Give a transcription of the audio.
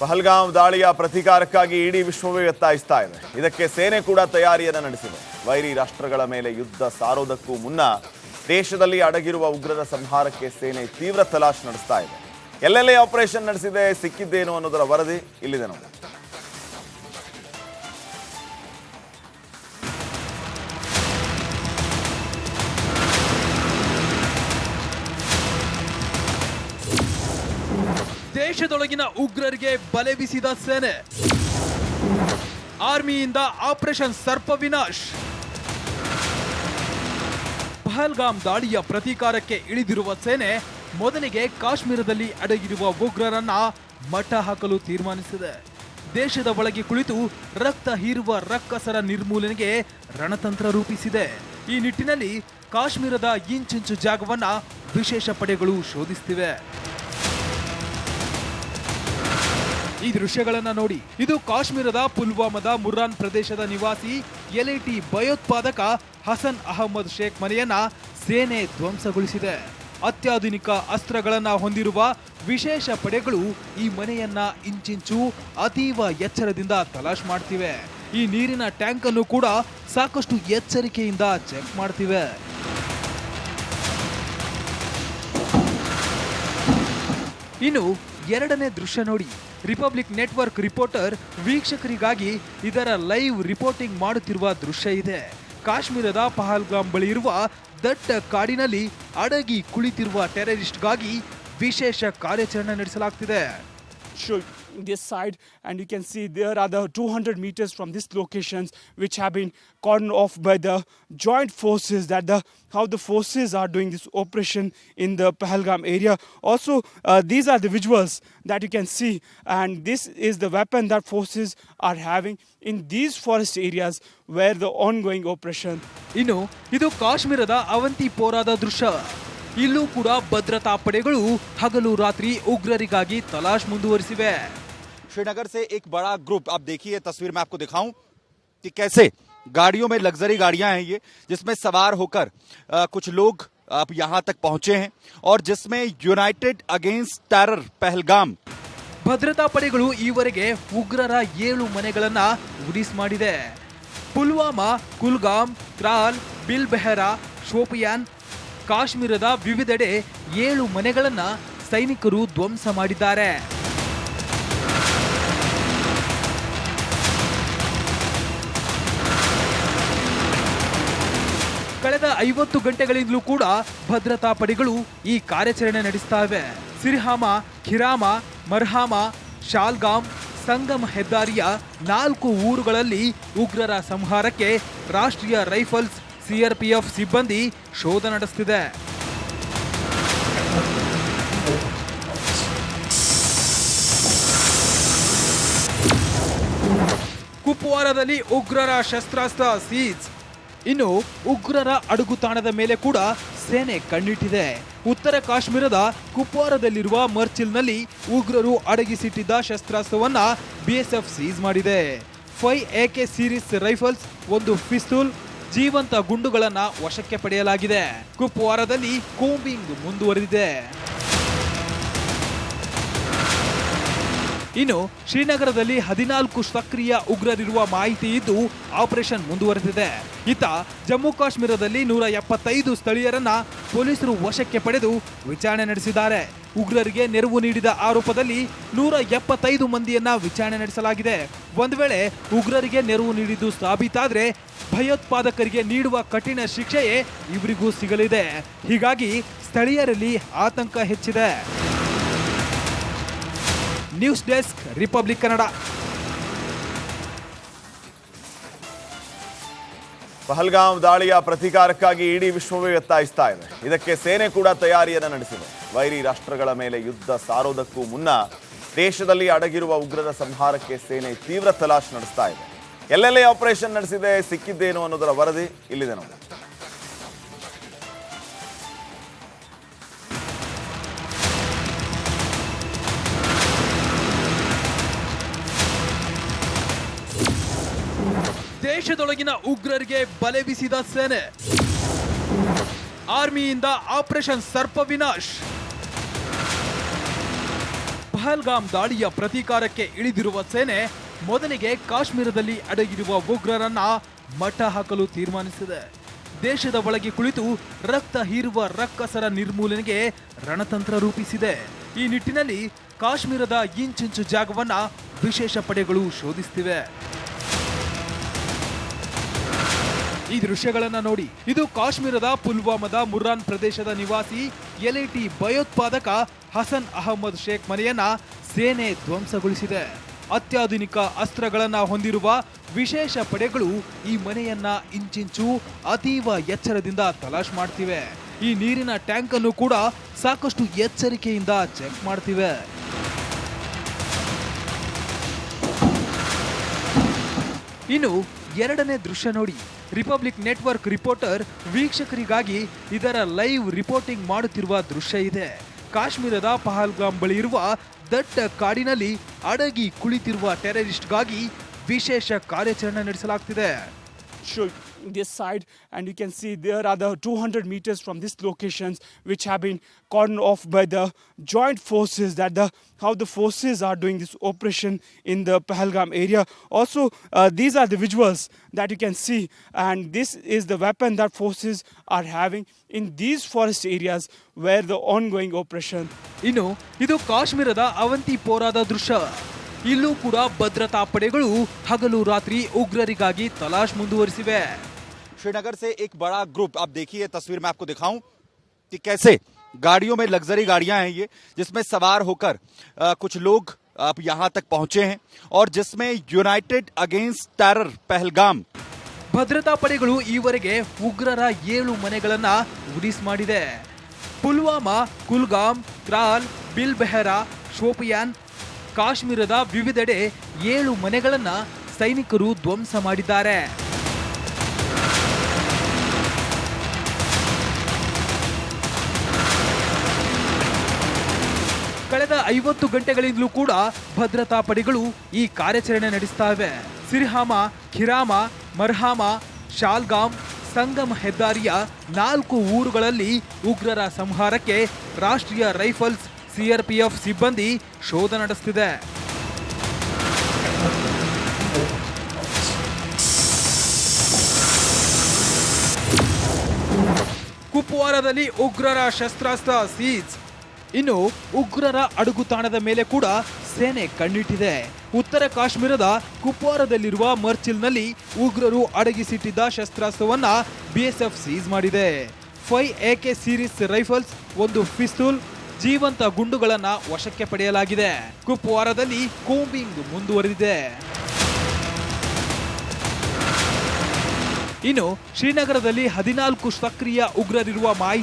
ಪಹಲ್ಗಾಮ್ ದಾಳಿಯ ಪ್ರತೀಕಾರಕ್ಕಾಗಿ ಇಡೀ ವಿಶ್ವವೇ ಒತ್ತಾಯಿಸ್ತಾ ಇದೆ. ಇದಕ್ಕೆ ಸೇನೆ ಕೂಡ ತಯಾರಿಯನ್ನು ನಡೆಸಿದೆ. ವೈರಿ ರಾಷ್ಟ್ರಗಳ ಮೇಲೆ ಯುದ್ಧ ಸಾರೋದಕ್ಕೂ ಮುನ್ನ ದೇಶದಲ್ಲಿ ಅಡಗಿರುವ ಉಗ್ರರ ಸಂಹಾರಕ್ಕೆ ಸೇನೆ ತೀವ್ರ ತಲಾಶ್ ನಡೆಸ್ತಾ ಇದೆ. ಎಲ್ಲೆಲ್ಲೇ ಆಪರೇಷನ್ ನಡೆಸಿದೆ, ಸಿಕ್ಕಿದ್ದೇನು ಅನ್ನೋದರ ವರದಿ ಇಲ್ಲಿದೆ ನೋಡಿ. ದೇಶದೊಳಗಿನ ಉಗ್ರರಿಗೆ ಬಲೆ ಬೀಸಿದ ಸೇನೆ. ಆರ್ಮಿಯಿಂದ ಆಪರೇಷನ್ ಸರ್ಪ ವಿನಾಶ್. ಪಹಲ್ಗಾಮ್ ದಾಳಿಯ ಪ್ರತೀಕಾರಕ್ಕೆ ಇಳಿದಿರುವ ಸೇನೆ ಮೊದಲಿಗೆ ಕಾಶ್ಮೀರದಲ್ಲಿ ಅಡಗಿರುವ ಉಗ್ರರನ್ನ ಮಟ್ಟ ಹಾಕಲು ತೀರ್ಮಾನಿಸಿದೆ. ದೇಶದ ಒಳಗೆ ಕುಳಿತು ರಕ್ತ ಹೀರುವ ರಕ್ಕಸರ ನಿರ್ಮೂಲನೆಗೆ ರಣತಂತ್ರ ರೂಪಿಸಿದೆ. ಈ ನಿಟ್ಟಿನಲ್ಲಿ ಕಾಶ್ಮೀರದ ಇಂಚಿಂಚು ಜಾಗವನ್ನ ವಿಶೇಷ ಪಡೆಗಳು ಶೋಧಿಸುತ್ತಿವೆ. ಈ ದೃಶ್ಯಗಳನ್ನ ನೋಡಿ. ಇದು ಕಾಶ್ಮೀರದ ಪುಲ್ವಾಮಾದ ಮುರ್ರಾನ್ ಪ್ರದೇಶದ ನಿವಾಸಿ ಎಲ್ಐಟಿ ಭಯೋತ್ಪಾದಕ ಹಸನ್ ಅಹಮದ್ ಶೇಖ್ ಮನೆಯನ್ನ ಸೇನೆ ಧ್ವಂಸಗೊಳಿಸಿದೆ. ಅತ್ಯಾಧುನಿಕ ಅಸ್ತ್ರಗಳನ್ನ ಹೊಂದಿರುವ ವಿಶೇಷ ಪಡೆಗಳು ಈ ಮನೆಯನ್ನ ಇಂಚಿಂಚು ಅತೀವ ಎಚ್ಚರದಿಂದ ತಲಾಶ್ ಮಾಡ್ತಿವೆ. ಈ ನೀರಿನ ಟ್ಯಾಂಕ್ ಅನ್ನು ಕೂಡ ಸಾಕಷ್ಟು ಎಚ್ಚರಿಕೆಯಿಂದ ಚೆಕ್ ಮಾಡ್ತಿವೆ. ಇನ್ನು ಎರಡನೇ ದೃಶ್ಯ ನೋಡಿ. ರಿಪಬ್ಲಿಕ್ ನೆಟ್ವರ್ಕ್ ರಿಪೋರ್ಟರ್ ವೀಕ್ಷಕರಿಗಾಗಿ ಇದರ ಲೈವ್ ರಿಪೋರ್ಟಿಂಗ್ ಮಾಡುತ್ತಿರುವ ದೃಶ್ಯ ಇದೆ. ಕಾಶ್ಮೀರದ ಪಹಲ್ಗಾಮ್ ಬಳಿ ಇರುವ ದಟ್ಟ ಕಾಡಿನಲ್ಲಿ ಅಡಗಿ ಕುಳಿತಿರುವ ಟೆರರಿಸ್ಟ್ಗಾಗಿ ವಿಶೇಷ ಕಾರ್ಯಾಚರಣೆ ನಡೆಸಲಾಗುತ್ತಿದೆ. This side, and you can see there are the 200 meters from these locations which have been cordoned off by the joint forces, how the forces are doing this operation in the Pahalgam area. Also these are the visuals that you can see, and this is the weapon that forces are having in these forest areas where the ongoing operation. ಇನ್ನು ಇದು ಕಾಶ್ಮೀರದ ಅವಂತಿಪೋರಾದ ದೃಶ್ಯ. ಇಲ್ಲೂ ಕೂಡ ಭದ್ರತಾ ಪಡೆಗಳು ಹಗಲು ರಾತ್ರಿ ಉಗ್ರರಿಗಾಗಿ ತಲಾಶ್ ಮುಂದುವರಿಸಿವೆ. श्रीनगर से एक बड़ा ग्रुप, आप देखिए तस्वीर में आपको दिखाऊं कि कैसे गाड़ियों में लग्जरी गाड़ियां हैं ये, जिसमें सवार होकर कुछ लोग अब यहां तक पहुंचे हैं और जिसमें यूनाइटेड अगेंस्ट टेरर पहलगाम. ಭದ್ರತಾ ಪಡೆಗಳು ಈವರೆಗೆ ಉಗ್ರರ 7 ಮನೆಗಳನ್ನ ಉರಿಸ್ ಮಾಡಿದೆ. ಪುಲ್ವಾಮಾ, ಕುಲ್ಗಾಮ್, ತ್ರಾಲ್, ಬಿಲ್ಬೆಹರಾ, ಶೋಪಿಯಾನ್, ಕಾಶ್ಮೀರದ ವಿವಿಧೆಡೆ 7 ಮನೆಗಳನ್ನ ಸೈನಿಕರು ಧ್ವಂಸ ಮಾಡಿದ್ದಾರೆ. ಕಳೆದ 50 ಗಂಟೆಗಳಿಂದಲೂ ಕೂಡ ಭದ್ರತಾ ಪಡೆಗಳು ಈ ಕಾರ್ಯಾಚರಣೆ ನಡೆಸ್ತಾ ಇವೆ. ಸಿರ್ಹಾಮ, ಖಿರಾಮ, ಮರ್ಹಾಮ, ಶಾಲ್ಗಾಮ್, ಸಂಗಮ್ ಹೆದ್ದಾರಿಯ 4 ಊರುಗಳಲ್ಲಿ ಉಗ್ರರ ಸಂಹಾರಕ್ಕೆ ರಾಷ್ಟ್ರೀಯ ರೈಫಲ್ಸ್, ಸಿಆರ್ಪಿಎಫ್ ಸಿಬ್ಬಂದಿ ಶೋಧ ನಡೆಸುತ್ತಿದೆ. ಕುಪ್ವಾರದಲ್ಲಿ ಉಗ್ರರ ಶಸ್ತ್ರಾಸ್ತ್ರ ಸೀಜ್. ಇನ್ನು ಉಗ್ರರ ಅಡುಗುತಾಣದ ಮೇಲೆ ಕೂಡ ಸೇನೆ ಕಣ್ಣಿಟ್ಟಿದೆ. ಉತ್ತರ ಕಾಶ್ಮೀರದ ಕುಪ್ವಾರದಲ್ಲಿರುವ ಮರ್ಚಿಲ್ನಲ್ಲಿ ಉಗ್ರರು ಅಡಗಿಸಿಟ್ಟಿದ್ದ ಶಸ್ತ್ರಾಸ್ತ್ರವನ್ನ ಬಿಎಸ್ಎಫ್ ಸೀಸ್ ಮಾಡಿದೆ. 5 AK ಸೀರೀಸ್ ರೈಫಲ್ಸ್, 1 ಪಿಸ್ತೂಲ್, ಜೀವಂತ ಗುಂಡುಗಳನ್ನ ವಶಕ್ಕೆ ಪಡೆಯಲಾಗಿದೆ. ಕುಪ್ವಾರದಲ್ಲಿ ಕೂಂಬಿಂಗ್ ಮುಂದುವರೆದಿದೆ. ಇನ್ನು ಶ್ರೀನಗರದಲ್ಲಿ 14 ಸಕ್ರಿಯ ಉಗ್ರರಿರುವ ಮಾಹಿತಿ ಇದ್ದು ಆಪರೇಷನ್ ಮುಂದುವರೆದಿದೆ. ಇತ್ತ ಜಮ್ಮು ಕಾಶ್ಮೀರದಲ್ಲಿ 175 ಸ್ಥಳೀಯರನ್ನ ಪೊಲೀಸರು ವಶಕ್ಕೆ ಪಡೆದು ವಿಚಾರಣೆ ನಡೆಸಿದ್ದಾರೆ. ಉಗ್ರರಿಗೆ ನೆರವು ನೀಡಿದ ಆರೋಪದಲ್ಲಿ 175 ಮಂದಿಯನ್ನ ವಿಚಾರಣೆ ನಡೆಸಲಾಗಿದೆ. ಒಂದು ವೇಳೆ ಉಗ್ರರಿಗೆ ನೆರವು ನೀಡಿದ್ದು ಸಾಬೀತಾದ್ರೆ ಭಯೋತ್ಪಾದಕರಿಗೆ ನೀಡುವ ಕಠಿಣ ಶಿಕ್ಷೆಯೇ ಇವರಿಗೂ ಸಿಗಲಿದೆ. ಹೀಗಾಗಿ ಸ್ಥಳೀಯರಲ್ಲಿ ಆತಂಕ ಹೆಚ್ಚಿದೆ. News desk, republic Kannada. Pahalgam ದಾಳಿಯ ಪ್ರತೀಕಾರಕ್ಕಾಗಿ ಇಡೀ ವಿಶ್ವವೇ ಒತ್ತಾಯಿಸ್ತಾ ಇದೆ. ಇದಕ್ಕೆ ಸೇನೆ ಕೂಡ ತಯಾರಿಯನ್ನು ನಡೆಸಿದೆ. ವೈರಿ ರಾಷ್ಟ್ರಗಳ ಮೇಲೆ ಯುದ್ಧ ಸಾರೋದಕ್ಕೂ ಮುನ್ನ ದೇಶದಲ್ಲಿ ಅಡಗಿರುವ ಉಗ್ರರ ಸಂಹಾರಕ್ಕೆ ಸೇನೆ ತೀವ್ರ ತಲಾಶ್ ನಡೆಸ್ತಾ ಇದೆ. ಎಲ್ಲೆಲ್ಲೇ ಆಪರೇಷನ್ ನಡೆಸಿದೆ, ಸಿಕ್ಕಿದ್ದೇನು ಅನ್ನೋದರ ವರದಿ ಇಲ್ಲಿದೆ ನೋಡಿ. ದೇಶದೊಳಗಿನ ಉಗ್ರರಿಗೆ ಬಲೆ ಬೀಸಿದ ಸೇನೆ. ಆರ್ಮಿಯಿಂದ ಆಪರೇಷನ್ ಸರ್ಪ ವಿನಾಶ್. ಪಹಲ್ಗಾಮ್ ದಾಳಿಯ ಪ್ರತೀಕಾರಕ್ಕೆ ಇಳಿದಿರುವ ಸೇನೆ ಮೊದಲಿಗೆ ಕಾಶ್ಮೀರದಲ್ಲಿ ಅಡಗಿರುವ ಉಗ್ರರನ್ನ ಮಟ್ಟ ಹಾಕಲು ತೀರ್ಮಾನಿಸಿದೆ. ದೇಶದ ಒಳಗೆ ಕುಳಿತು ರಕ್ತ ಹೀರುವ ರಕ್ಕಸರ ನಿರ್ಮೂಲನೆಗೆ ರಣತಂತ್ರ ರೂಪಿಸಿದೆ. ಈ ನಿಟ್ಟಿನಲ್ಲಿ ಕಾಶ್ಮೀರದ ಇಂಚಿಂಚು ಜಾಗವನ್ನ ವಿಶೇಷ ಪಡೆಗಳು ಶೋಧಿಸುತ್ತಿವೆ. ಈ ದೃಶ್ಯಗಳನ್ನ ನೋಡಿ. ಇದು ಕಾಶ್ಮೀರದ ಪುಲ್ವಾಮಾದ ಮುರ್ರಾನ್ ಪ್ರದೇಶದ ನಿವಾಸಿ ಎಲ್ಇಟಿ ಭಯೋತ್ಪಾದಕ ಹಸನ್ ಅಹಮದ್ ಶೇಖ್ ಮನೆಯನ್ನ ಸೇನೆ ಧ್ವಂಸಗೊಳಿಸಿದೆ. ಅತ್ಯಾಧುನಿಕ ಅಸ್ತ್ರಗಳನ್ನ ಹೊಂದಿರುವ ವಿಶೇಷ ಪಡೆಗಳು ಈ ಮನೆಯನ್ನ ಇಂಚಿಂಚು ಅತೀವ ಎಚ್ಚರದಿಂದ ತಲಾಶ್ ಮಾಡ್ತಿವೆ. ಈ ನೀರಿನ ಟ್ಯಾಂಕ್ ಅನ್ನು ಕೂಡ ಸಾಕಷ್ಟು ಎಚ್ಚರಿಕೆಯಿಂದ ಚೆಕ್ ಮಾಡ್ತಿವೆ. ಇನ್ನು ಎರಡನೇ ದೃಶ್ಯ ನೋಡಿ. ರಿಪಬ್ಲಿಕ್ ನೆಟ್ವರ್ಕ್ ರಿಪೋರ್ಟರ್ ವೀಕ್ಷಕರಿಗಾಗಿ ಇದರ ಲೈವ್ ರಿಪೋರ್ಟಿಂಗ್ ಮಾಡುತ್ತಿರುವ ದೃಶ್ಯ ಇದೆ. ಕಾಶ್ಮೀರದ ಪಹಲ್ಗಾಮ್ ಬಳಿ ಇರುವ ದಟ್ಟ ಕಾಡಿನಲ್ಲಿ ಅಡಗಿ ಕುಳಿತಿರುವ ಟೆರರಿಸ್ಟ್ಗಾಗಿ ವಿಶೇಷ ಕಾರ್ಯಾಚರಣೆ ನಡೆಸಲಾಗುತ್ತಿದೆ. Show this side, and you can see there are the 200 meters from these locations which have been cordoned off by the joint forces, how the forces are doing this operation in the Pahalgam area. Also these are the visuals that you can see, and this is the weapon that forces are having in these forest areas where the ongoing operation. ಇನ್ನು ಇದು ಕಾಶ್ಮೀರದ ಅವಂತಿಪೋರಾದ ದೃಶ್ಯ. ಇಲ್ಲೂ ಕೂಡ ಭದ್ರತಾ ಪಡೆಗಳು ಹಗಲು ರಾತ್ರಿ ಉಗ್ರರಿಗಾಗಿ ತಲಾಶ್ ಮುಂದುವರಿಸಿವೆ. श्रीनगर से एक बड़ा ग्रुप, आप देखिए तस्वीर में आपको दिखाऊं कि कैसे गाड़ियों में लग्जरी गाड़ियां हैं ये, जिसमें सवार होकर कुछ लोग आप यहां तक पहुंचे हैं और जिसमें यूनाइटेड अगेंस्ट टेरर पहलगाम. ಭದ್ರತಾ ಪಡೆಗಳು ಈವರೆಗೆ ಉಗ್ರರ 7 ಮನೆಗಳನ್ನ ಉಡಿಸ್ ಮಾಡಿದೆ. ಪುಲ್ವಾಮಾ, ಕುಲ್ಗಾಮ್, ತ್ರಾಲ್, ಬಿಲ್ಬೆಹರಾ, ಶೋಪಿಯಾನ್, ಕಾಶ್ಮೀರದ ವಿವಿಧೆಡೆ 7 ಮನೆಗಳನ್ನ ಸೈನಿಕರು ಧ್ವಂಸ ಮಾಡಿದ್ದಾರೆ. ಕಳೆದ 50 ಗಂಟೆಗಳಿಂದಲೂ ಕೂಡ ಭದ್ರತಾ ಪಡೆಗಳು ಈ ಕಾರ್ಯಾಚರಣೆ ನಡೆಸ್ತಾ ಇವೆ. ಸಿರ್ಹಾಮ, ಖಿರಾಮ, ಮರ್ಹಾಮ, ಶಾಲ್ಗಾಮ್, ಸಂಗಮ್ ಹೆದ್ದಾರಿಯ 4 ಊರುಗಳಲ್ಲಿ ಉಗ್ರರ ಸಂಹಾರಕ್ಕೆ ರಾಷ್ಟ್ರೀಯ ರೈಫಲ್ಸ್ ಸಿಆರ್ಪಿಎಫ್ ಸಿಬ್ಬಂದಿ ಶೋಧ ನಡೆಸುತ್ತಿದೆ. ಕುಪ್ವಾರದಲ್ಲಿ ಉಗ್ರರ ಶಸ್ತ್ರಾಸ್ತ್ರ ಸೀಜ್. ಇನ್ನು ಉಗ್ರರ ಅಡುಗುತಾಣದ ಮೇಲೆ ಕೂಡ ಸೇನೆ ಕಣ್ಣಿಟ್ಟಿದೆ. ಉತ್ತರ ಕಾಶ್ಮೀರದ ಕುಪ್ವಾರದಲ್ಲಿರುವ ಮರ್ಚಿಲ್ನಲ್ಲಿ ಉಗ್ರರು ಅಡಗಿಸಿಟ್ಟಿದ್ದ ಶಸ್ತ್ರಾಸ್ತ್ರವನ್ನ ಬಿಎಸ್ಎಫ್ ಸೀಸ್ ಮಾಡಿದೆ. 5 AK ಸೀರೀಸ್ ರೈಫಲ್ಸ್, 1 ಪಿಸ್ತೂಲ್, ಜೀವಂತ ಗುಂಡುಗಳನ್ನ ವಶಕ್ಕೆ ಪಡೆಯಲಾಗಿದೆ. ಕುಪ್ವಾರದಲ್ಲಿ ಕೂಂಬಿಂಗ್ ಮುಂದುವರೆದಿದೆ. ಇನ್ನು ಶ್ರೀನಗರದಲ್ಲಿ 14 ಸಕ್ರಿಯ ಉಗ್ರರಿರುವ ಮಾಹಿತಿ